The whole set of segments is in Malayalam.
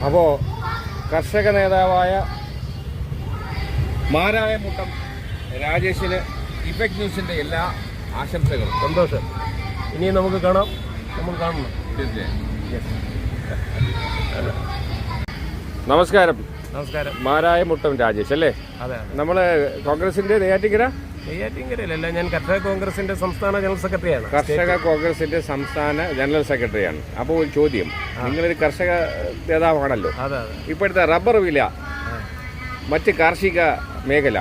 അപ്പോൾ കർഷക നേതാവായ മാരായമുട്ടം രാജേഷിന് ഇഫക്ട് ന്യൂസിൻ്റെ എല്ലാ ആശംസകളും. സന്തോഷം. ഇനി നമുക്ക് കാണാം, നമ്മൾ കാണണം. നമസ്കാരം. നമസ്കാരം. മാരായമുട്ടം രാജേഷ് അല്ലേ? അതെ. നമ്മൾ കോൺഗ്രസിൻ്റെ നെയ്യാറ്റിൻകരയിലല്ല, ഞാൻ കർഷക കോൺഗ്രസിന്റെ സംസ്ഥാന ജനറൽ സെക്രട്ടറിയാണ്. കർഷക കോൺഗ്രസിന്റെ സംസ്ഥാന ജനറൽ സെക്രട്ടറിയാണ്. അപ്പോൾ ഒരു ചോദ്യം, നിങ്ങളൊരു കർഷക നേതാവാണല്ലോ. ഇപ്പോഴത്തെ റബ്ബർ വില, മറ്റ് കാർഷിക മേഖല,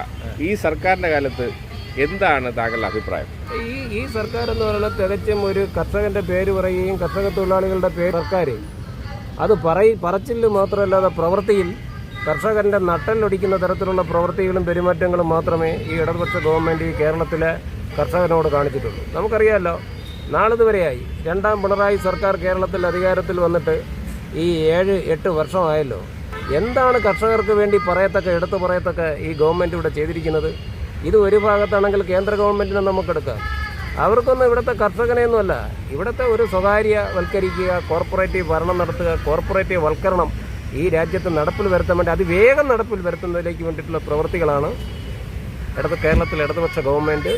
ഈ സർക്കാരിന്റെ കാലത്ത് എന്താണ് താങ്കളുടെ അഭിപ്രായം? ഈ സർക്കാർ എന്ന് പറയുന്നത് തികച്ചും ഒരു കർഷകന്റെ പേര് പറയുകയും കർഷക തൊഴിലാളികളുടെ പേര് സർക്കാർ അത് പറച്ചിൽ മാത്രമല്ലാതെ പ്രവൃത്തിയിൽ കർഷകന്റെ നട്ടലൊടിക്കുന്ന തരത്തിലുള്ള പ്രവൃത്തികളും പെരുമാറ്റങ്ങളും മാത്രമേ ഈ ഇടതുപക്ഷ ഗവൺമെൻറ് ഈ കേരളത്തിലെ കർഷകനോട് കാണിച്ചിട്ടുള്ളൂ. നമുക്കറിയാമല്ലോ, നാളിതുവരെയായി രണ്ടാം പിണറായി സർക്കാർ കേരളത്തിൽ അധികാരത്തിൽ വന്നിട്ട് ഈ 7-8 വർഷമായല്ലോ. എന്താണ് കർഷകർക്ക് വേണ്ടി എടുത്തു പറയത്തക്ക ഈ ഗവൺമെൻറ് ഇവിടെ ചെയ്തിരിക്കുന്നത്? ഇത് ഒരു ഭാഗത്താണെങ്കിൽ കേന്ദ്ര ഗവൺമെൻറ്റിനെ നമുക്കെടുക്കാം. അവർക്കൊന്നും ഇവിടുത്തെ കർഷകനെയൊന്നുമല്ല, ഇവിടുത്തെ ഒരു സ്വകാര്യവൽക്കരിക്കുക, കോർപ്പറേറ്റീവ് ഭരണം നടത്തുക, കോർപ്പറേറ്റീവ് വൽക്കരണം ഈ രാജ്യത്ത് നടപ്പിൽ വരുത്താൻ വേണ്ടി അതിവേഗം നടപ്പിൽ വരുത്തുന്നതിലേക്ക് വേണ്ടിയിട്ടുള്ള പ്രവൃത്തികളാണ് കേരളത്തിലെ ഇടതുപക്ഷ ഗവൺമെൻറ്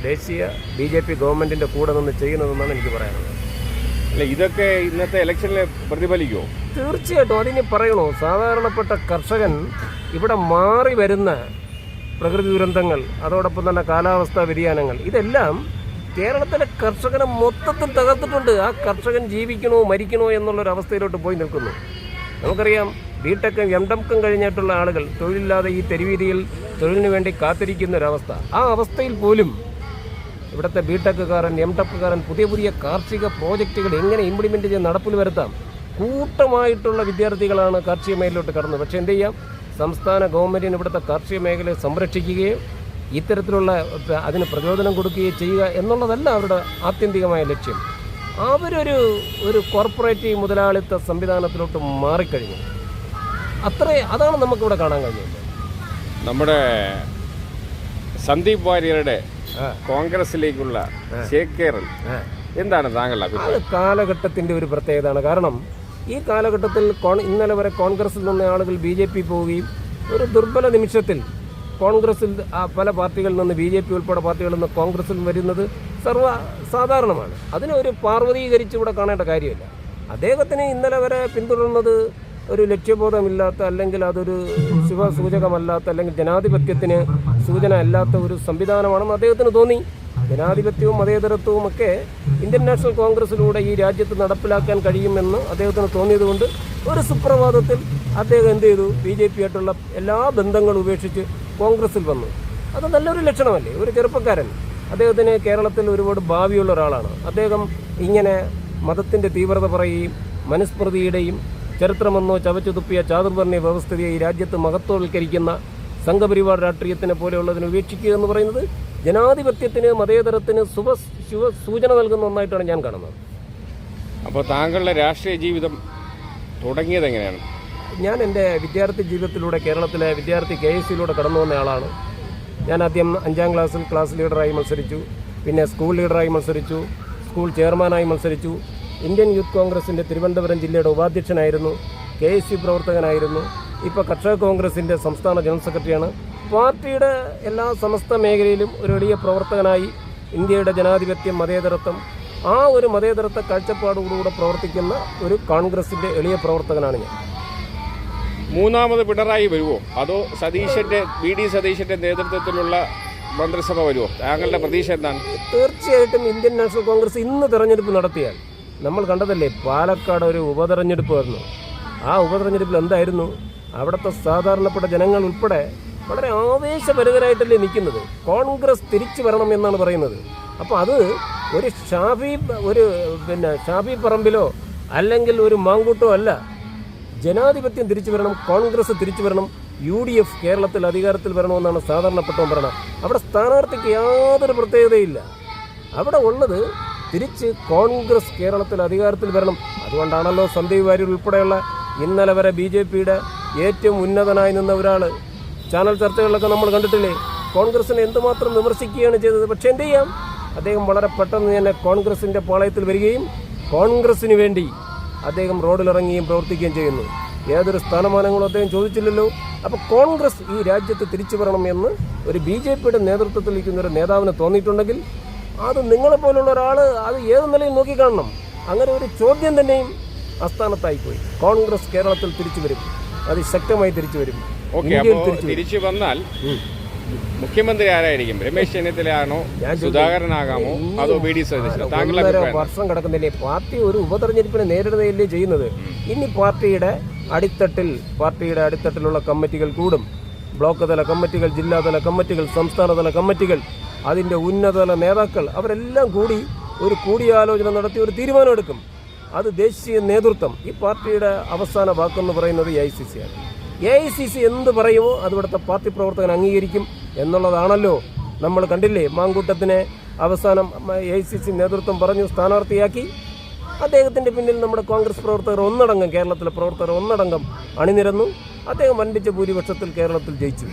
ദേശീയ BJP ഗവൺമെൻറ്റിൻ്റെ കൂടെ നിന്ന് ചെയ്യുന്നതെന്നാണ് എനിക്ക് പറയാനുള്ളത്. അല്ല, ഇതൊക്കെ ഇന്നത്തെ ഇലക്ഷനിൽ പ്രതിഫലിക്കുമോ? തീർച്ചയായിട്ടും. അതിന് പറയണോ, സാധാരണപ്പെട്ട കർഷകൻ ഇവിടെ മാറി വരുന്ന പ്രകൃതി ദുരന്തങ്ങൾ, അതോടൊപ്പം തന്നെ കാലാവസ്ഥാ വ്യതിയാനങ്ങൾ, ഇതെല്ലാം കേരളത്തിലെ കർഷകനെ മൊത്തത്തിൽ തകർത്തിട്ടുണ്ട്. ആ കർഷകൻ ജീവിക്കണോ മരിക്കണോ എന്നുള്ളൊരവസ്ഥയിലോട്ട് പോയി നിൽക്കുന്നു. നമുക്കറിയാം, ബിടെക്കും MTechും കഴിഞ്ഞിട്ടുള്ള ആളുകൾ തൊഴിലില്ലാതെ ഈ തെരുവീതിയിൽ തൊഴിലിന് വേണ്ടി കാത്തിരിക്കുന്ന ഒരവസ്ഥ. ആ അവസ്ഥയിൽ പോലും ഇവിടുത്തെ ബിടെക്കുകാരൻ MTechുകാരൻ പുതിയ കാർഷിക പ്രോജക്റ്റുകൾ എങ്ങനെ ഇംപ്ലിമെൻ്റ് ചെയ്ത് നടപ്പിൽ വരുത്താം, കൂട്ടമായിട്ടുള്ള വിദ്യാർത്ഥികളാണ് കാർഷിക മേഖലയിലോട്ട് കടന്നത്. പക്ഷേ എന്ത് ചെയ്യാം, സംസ്ഥാന ഗവൺമെൻറ്റിന് ഇവിടുത്തെ കാർഷിക മേഖലയെ സംരക്ഷിക്കുകയും ഇത്തരത്തിലുള്ള അതിന് പ്രചോദനം കൊടുക്കുകയും ചെയ്യുക എന്നുള്ളതല്ല അവരുടെ ആത്യന്തികമായ ലക്ഷ്യം. അവരൊരു കോർപ്പറേറ്റീവ് മുതലാളിത്ത സംവിധാനത്തിലോട്ട് മാറിക്കഴിഞ്ഞു. അതാണ് നമുക്കിവിടെ കാണാൻ കഴിഞ്ഞത്. നമ്മുടെ സന്ദീപ് വാര്യരുടെ കോൺഗ്രസിലേക്കുള്ള ചേക്കേറൽ എന്താണ് താങ്കളുടെ അഭിപ്രായം? അത് കാലഘട്ടത്തിൻ്റെ ഒരു പ്രത്യേകതയാണ്. കാരണം ഈ കാലഘട്ടത്തിൽ ഇന്നലെ വരെ കോൺഗ്രസിൽ നിന്ന് ആളുകൾ BJP പോവുകയും ഒരു ദുർബല നിമിഷത്തിൽ കോൺഗ്രസിൽ പല പാർട്ടികളിൽ നിന്ന് BJP ഉൾപ്പെടെ പാർട്ടികളിൽ നിന്ന് കോൺഗ്രസിൽ വരുന്നത് സാധാരണമാണ്. അതിനൊരു പാർവതീകരിച്ച് ഇവിടെ കാണേണ്ട കാര്യമില്ല. അദ്ദേഹത്തിന് ഇന്നലെ വരെ പിന്തുടർന്നത് ഒരു ലക്ഷ്യബോധമില്ലാത്ത, അല്ലെങ്കിൽ അതൊരു ശുഭസൂചകമല്ലാത്ത, അല്ലെങ്കിൽ ജനാധിപത്യത്തിന് സൂചന അല്ലാത്ത ഒരു സംവിധാനമാണെന്ന് അദ്ദേഹത്തിന് തോന്നി. ജനാധിപത്യവും മതേതരത്വവും ഒക്കെ ഇന്ത്യൻ നാഷണൽ കോൺഗ്രസിലൂടെ ഈ രാജ്യത്ത് നടപ്പിലാക്കാൻ കഴിയുമെന്ന് അദ്ദേഹത്തിന് തോന്നിയതുകൊണ്ട് ഒരു സുപ്രഭാതത്തിൽ അദ്ദേഹം എന്ത് ചെയ്തു, BJP ആയിട്ടുള്ള എല്ലാ ബന്ധങ്ങളും ഉപേക്ഷിച്ച് കോൺഗ്രസിൽ വന്നു. അത് നല്ലൊരു ലക്ഷണമല്ലേ? ഒരു ചെറുപ്പക്കാരൻ, അദ്ദേഹത്തിന് കേരളത്തിൽ ഒരുപാട് ഭാവിയുള്ള ഒരാളാണ്. അദ്ദേഹം ഇങ്ങനെ മതത്തിൻ്റെ തീവ്രത പറയുകയും മനുസ്മൃതിയുടെയും ചരിത്രമെന്നോ ചവച്ചു തുപ്പിയ ചാതുർവർണ്ണ വ്യവസ്ഥിതിയെ ഈ രാജ്യത്ത് മഹത്വവൽക്കരിക്കുന്ന സംഘപരിവാർ രാഷ്ട്രീയത്തിനെ പോലെയുള്ളതിനെ ഉപേക്ഷിക്കുക എന്ന് പറയുന്നത് ജനാധിപത്യത്തിന് മതേതരത്തിന് സൂചന നൽകുന്ന ഒന്നായിട്ടാണ് ഞാൻ കാണുന്നത്. അപ്പോൾ താങ്കളുടെ രാഷ്ട്രീയ ജീവിതം തുടങ്ങിയത് എങ്ങനെയാണ്? ഞാൻ എൻ്റെ വിദ്യാർത്ഥി ജീവിതത്തിലൂടെ കേരളത്തിലെ വിദ്യാർത്ഥി KSCയിലൂടെ കടന്നു വന്ന ആളാണ്. ഞാൻ ആദ്യം 5ാം ക്ലാസ്സിൽ ക്ലാസ് ലീഡറായി മത്സരിച്ചു, പിന്നെ സ്കൂൾ ലീഡറായി മത്സരിച്ചു, സ്കൂൾ ചെയർമാനായി മത്സരിച്ചു, ഇന്ത്യൻ യൂത്ത് കോൺഗ്രസിൻ്റെ തിരുവനന്തപുരം ജില്ലയുടെ ഉപാധ്യക്ഷനായിരുന്നു, KSC പ്രവർത്തകനായിരുന്നു, ഇപ്പോൾ കർഷക കോൺഗ്രസിൻ്റെ സംസ്ഥാന ജനറൽ സെക്രട്ടറിയാണ്. പാർട്ടിയുടെ എല്ലാ സമസ്ത മേഖലയിലും ഒരു എളിയ പ്രവർത്തകനായി ഇന്ത്യയുടെ ജനാധിപത്യം, മതേതരത്വം, ആ ഒരു മതേതരത്വ കാഴ്ചപ്പാടോടുകൂടെ പ്രവർത്തിക്കുന്ന ഒരു കോൺഗ്രസിൻ്റെ എളിയ പ്രവർത്തകനാണ് ഞാൻ. മൂന്നാമത് പിണറായി വരുമോ, അതോ VD സതീശൻ്റെ നേതൃത്വത്തിലുള്ള മന്ത്രിസഭ വരുമോ? താങ്കളുടെ പ്രതീക്ഷ എന്താണ്? തീർച്ചയായിട്ടും ഇന്ത്യൻ നാഷണൽ കോൺഗ്രസ് ഇന്ന് തെരഞ്ഞെടുപ്പ് നടത്തിയാൽ, നമ്മൾ കണ്ടതല്ലേ പാലക്കാട് ഒരു ഉപതെരഞ്ഞെടുപ്പ് വരുന്നു. ആ ഉപതെരഞ്ഞെടുപ്പിൽ എന്തായിരുന്നു, അവിടുത്തെ സാധാരണപ്പെട്ട ജനങ്ങൾ ഉൾപ്പെടെ വളരെ ആവേശഭരിതരായിട്ടല്ലേ നിൽക്കുന്നത്. കോൺഗ്രസ് തിരിച്ചു വരണം എന്നാണ് പറയുന്നത്. അപ്പോൾ അത് ഒരു ഷാഫി പറമ്പിലോ അല്ലെങ്കിൽ ഒരു മാങ്കൂട്ടോ അല്ല. ജനാധിപത്യം തിരിച്ചു വരണം, കോൺഗ്രസ് തിരിച്ചു വരണം, UDF കേരളത്തിൽ അധികാരത്തിൽ വരണമെന്നാണ് സാധാരണപ്പെട്ടവൻ പറയുന്നത്. അവിടെ സ്ഥാനാർത്ഥിക്ക് യാതൊരു പ്രത്യേകതയില്ല. അവിടെ ഉള്ളത് തിരിച്ച് കോൺഗ്രസ് കേരളത്തിൽ അധികാരത്തിൽ വരണം. അതുകൊണ്ടാണല്ലോ സന്ദീപ് വാര്യർ ഉൾപ്പെടെയുള്ള ഇന്നലെ വരെ BJPയുടെ ഏറ്റവും ഉന്നതനായി നിന്ന ഒരാൾ ചാനൽ ചർച്ചകളിലൊക്കെ നമ്മൾ കണ്ടിട്ടില്ലേ, കോൺഗ്രസിനെ എന്തുമാത്രം വിമർശിക്കുകയാണ് ചെയ്തത്. പക്ഷേ എന്ത് ചെയ്യാം, അദ്ദേഹം വളരെ പെട്ടെന്ന് തന്നെ കോൺഗ്രസിൻ്റെ പാളയത്തിൽ വരികയും കോൺഗ്രസിന് വേണ്ടി അദ്ദേഹം റോഡിലിറങ്ങുകയും പ്രവർത്തിക്കുകയും ചെയ്യുന്നു. യാതൊരു സ്ഥാനമാനങ്ങളും അദ്ദേഹം ചോദിച്ചില്ലല്ലോ. അപ്പോൾ കോൺഗ്രസ് ഈ രാജ്യത്ത് തിരിച്ചു വരണം എന്ന് ഒരു BJPയുടെ നേതൃത്വത്തിൽ ഇരിക്കുന്ന ഒരു നേതാവിന് തോന്നിയിട്ടുണ്ടെങ്കിൽ അത് നിങ്ങളെപ്പോലുള്ള ഒരാൾ അത് ഏത് നിലയിൽ നോക്കിക്കാണണം. അങ്ങനെ ഒരു ചോദ്യം തന്നെയും അസ്ഥാനത്തായിപ്പോയി. കോൺഗ്രസ് കേരളത്തിൽ തിരിച്ചു വരും, അതിശക്തമായി തിരിച്ചു വരും. തിരിച്ചു വന്നാൽ മുഖ്യമന്ത്രി ആരായിരിക്കും? രമേശ് ചെന്നിത്തലയാണോ, സുധാകരനാകാമോ, അതോ BD സതീശനോ? വർഷം കിടക്കുന്നില്ലേ? പാർട്ടി ഒരു ഉപതെരഞ്ഞെടുപ്പിനെ നേരിടുകയല്ലേ ചെയ്യുന്നത്. ഇനി പാർട്ടിയുടെ അടിത്തട്ടിലുള്ള കമ്മിറ്റികൾ കൂടും. ബ്ലോക്ക് തല കമ്മിറ്റികൾ, ജില്ലാതല കമ്മിറ്റികൾ, സംസ്ഥാനതല കമ്മിറ്റികൾ, അതിൻ്റെ ഉന്നതതല നേതാക്കൾ അവരെല്ലാം കൂടി ഒരു കൂടിയാലോചന നടത്തി ഒരു തീരുമാനമെടുക്കും. അത് ദേശീയ നേതൃത്വം, ഈ പാർട്ടിയുടെ അവസാന വാക്കെന്ന് പറയുന്നത് AICC ആണ്. AICC എന്ത് പറയുമോ അത് ഇവിടുത്തെ പാർട്ടി പ്രവർത്തകൻ അംഗീകരിക്കും എന്നുള്ളതാണല്ലോ നമ്മൾ കണ്ടില്ലേ. മാങ്കൂട്ടത്തിനെ അവസാനം AICC നേതൃത്വം പറഞ്ഞു സ്ഥാനാർത്ഥിയാക്കി. അദ്ദേഹത്തിൻ്റെ പിന്നിൽ നമ്മുടെ കോൺഗ്രസ് പ്രവർത്തകർ ഒന്നടങ്കം, കേരളത്തിലെ പ്രവർത്തകർ ഒന്നടങ്കം അണിനിരന്നു. അദ്ദേഹം വൻപിച്ച ഭൂരിപക്ഷത്തിൽ കേരളത്തിൽ ജയിച്ചു.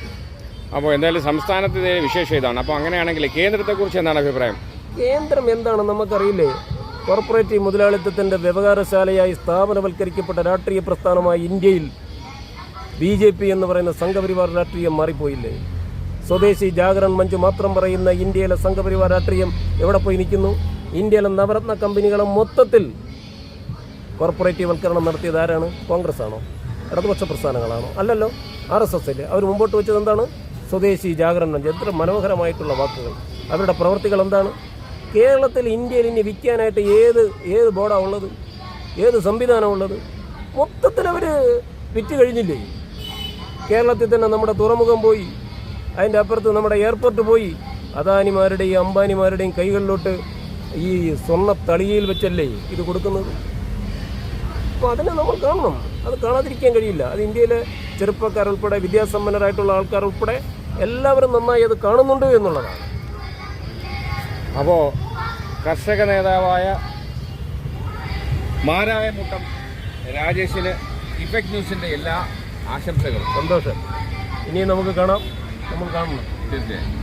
അപ്പോൾ എന്തായാലും സംസ്ഥാനത്തിൻ്റെ വിശേഷം ഇതാണ്. അപ്പോൾ അങ്ങനെയാണെങ്കിൽ കേന്ദ്രത്തെക്കുറിച്ച് എന്താണ് അഭിപ്രായം? കേന്ദ്രം എന്താണ് നമുക്കറിയില്ലേ. കോർപ്പറേറ്റ് മുതലാളിത്തത്തിൻ്റെ വ്യവഹാരശാലയായി സ്ഥാപനവൽക്കരിക്കപ്പെട്ട രാഷ്ട്രീയ പ്രസ്ഥാനമായ ഇന്ത്യയിൽ BJP എന്ന് പറയുന്ന സംഘപരിവാർ രാഷ്ട്രീയം മാറിപ്പോയില്ലേ. സ്വദേശി ജാഗരൺ മഞ്ച് മാത്രം പറയുന്ന ഇന്ത്യയിലെ സംഘപരിവാർ രാഷ്ട്രീയം എവിടെ പോയി നിൽക്കുന്നു? ഇന്ത്യയിലെ നവരത്ന കമ്പനികളെ മൊത്തത്തിൽ കോർപ്പറേറ്റീവൽക്കരണം നടത്തിയത് ആരാണ്? കോൺഗ്രസ് ആണോ? ഇടതുപക്ഷ പ്രസ്ഥാനങ്ങളാണോ? അല്ലല്ലോ, RSS അല്ലേ. അവർ മുമ്പോട്ട് വെച്ചത് എന്താണ്? സ്വദേശി ജാഗരൺ മഞ്ച്. എത്ര മനോഹരമായിട്ടുള്ള വാക്കുകൾ. അവരുടെ പ്രവർത്തികൾ എന്താണ്? കേരളത്തിൽ, ഇന്ത്യയിൽ ഇനി വിൽക്കാനായിട്ട് ഏത് ബോർഡാണ് ഉള്ളത്? ഏത് സംവിധാനമാണ് ഉള്ളത്? മൊത്തത്തിൽ അവർ വിറ്റ് കഴിഞ്ഞില്ലേ. കേരളത്തിൽ തന്നെ നമ്മുടെ തുറമുഖം പോയി, അതിൻ്റെ അപ്പുറത്ത് നമ്മുടെ എയർപോർട്ട് പോയി. അദാനിമാരുടെയും അംബാനിമാരുടെയും കൈകളിലോട്ട് ഈ സ്വർണ്ണ തളികയിൽ വെച്ചല്ലേ ഇത് കൊടുക്കുന്നത്. അപ്പോൾ അതിനെ നമ്മൾ കാണണം, അത് കാണാതിരിക്കാൻ കഴിയില്ല. അത് ഇന്ത്യയിലെ ചെറുപ്പക്കാരുൾപ്പെടെ, വിദ്യാസമ്പന്നരായിട്ടുള്ള ആൾക്കാർ ഉൾപ്പെടെ എല്ലാവരും നന്നായി അത് കാണുന്നുണ്ട് എന്നുള്ളതാണ്. അപ്പോൾ കർഷക നേതാവായ മാരായമുട്ടം രാജേഷിന് ഇഫക്ട് ന്യൂസിൻ്റെ എല്ലാ ആശംസകളും. സന്തോഷം. ഇനിയും നമുക്ക് കാണാം, നമ്മൾ കാണണം. തീർച്ചയായും.